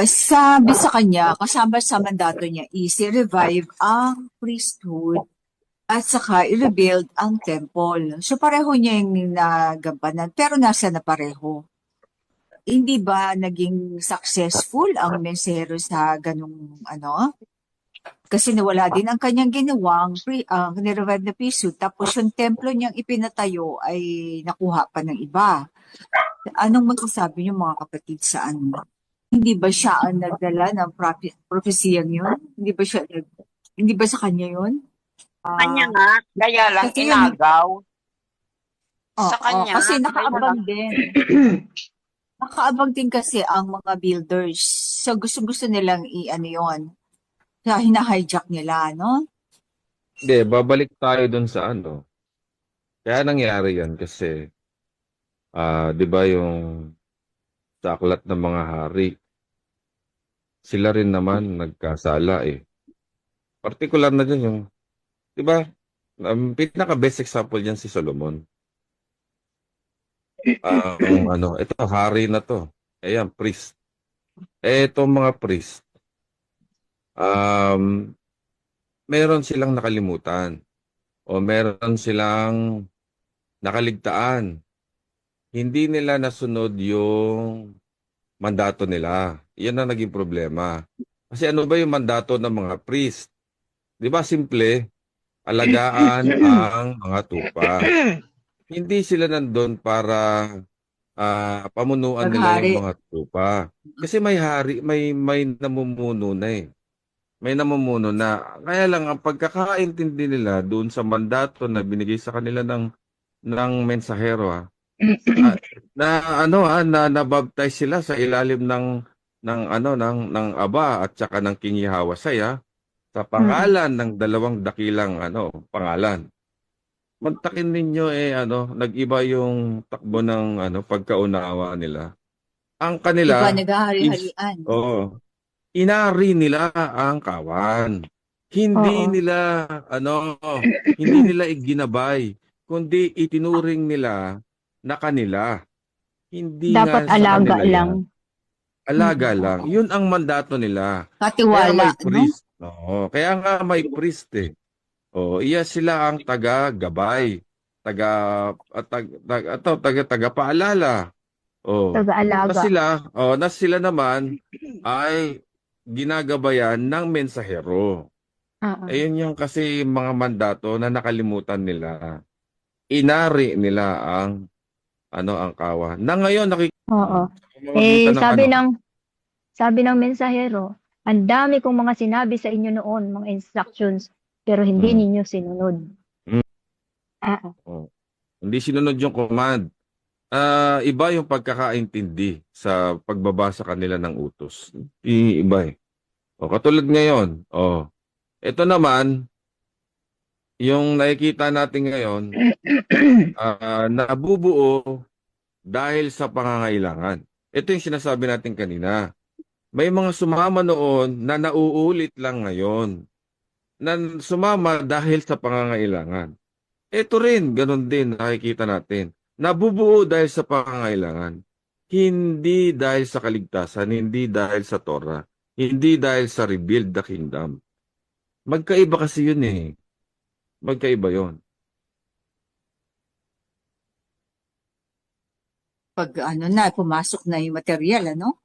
Sabi sa kanya, kasama sa mandato niya is i-revive ang priesthood at saka i-rebuild ang temple. So pareho niya yung nagampanan, pero nasa na pareho. Hindi ba naging successful ang mensero sa ganung ano? Kasi nawala din ang kanyang ginawang nirevive na priesthood, tapos yung templo niyang ipinatayo ay nakuha pa ng iba. Anong masasabi niyo mga kapatid sa ano? Hindi ba siya ang nagdala ng propesiyang yun? Hindi ba sa kanya yun? Kanya Ah, nga, kaya lang kasi yun, inagaw. Sa oo, kanya, kasi kaya lang. nakaabang din. Nakaabang din kasi ang mga builders. So gusto-gusto nilang i-ano yun. Kaya hina-hijack nila, no? Hindi, babalik tayo dun sa ano. Kaya nangyari yan kasi, 'di ba yung sa aklat ng mga hari, sila rin naman nagkasala eh. Partikular na dyan yung, 'di ba? Pinaka-best example diyan si Solomon. Ang ano, ito hari na to. Ayan, priest. Itong mga priest, um, meron silang nakalimutan o meron silang nakaligtaan. Hindi nila nasunod yung mandato nila. Yan ang naging problema. Kasi ano ba yung mandato ng mga priest? Di ba simple? Alagaan ang mga tupa. Hindi sila nandun para pamunuan nila yung Naghari. mga tupa. Kasi may hari, may namumuno na eh. May namumuno na. Kaya lang ang pagkakaintindi nila doon sa mandato na binigay sa kanila ng mensahero ah, na ano na nabaptize sila sa ilalim ng ano ng Aba at saka ng King Yahweh sa Mm. pangalan ng dalawang dakilang ano pangalan. Mantakin ninyo ano nag-iba yung takbo ng ano pagkaunawa nila. Ang Iba kanila is naghahari-harian. inari nila ang kawan. Hindi Oo. nila ano hindi nila iginabay kundi itinuring nila na kanila. Hindi Dapat nga sa alaga kanila lang. yan. Alaga Mm. lang. Yun ang mandato nila. Kaya Katiwala, may no? priest. Oo. Kaya nga may priest eh. Oo. Iya sila ang taga-gabay. Taga, taga-paalala. Oo. Taga-alaga. Na sila naman ay ginagabayan ng mensahero. Oo. Ayun yung kasi mga mandato na nakalimutan nila. Inari nila ang kawa. Na ngayon Oo. sa pamamagitan ng Sabi ng mensahero, ang dami kong mga sinabi sa inyo noon, mga instructions, pero hindi mm, ninyo sinunod. mm, Oo. oh. Hindi sinunod yung command. Iba yung pagkakaintindi sa pagbabasa kanila ng utos. Iba eh. O, katulad ngayon, ito naman, yung nakikita natin ngayon, nabubuo dahil sa pangangailangan. Ito yung sinasabi natin kanina. May mga sumama noon na nauulit lang ngayon. Na sumama dahil sa pangangailangan. Ito rin, ganun din nakikita natin. Nabubuo dahil sa pangangailangan. Hindi dahil sa kaligtasan, hindi dahil sa Torah, hindi dahil sa rebuild the kingdom. Magkaiba kasi yun eh. Magkaiba yun. Pag ano na, pumasok na yung material, ano?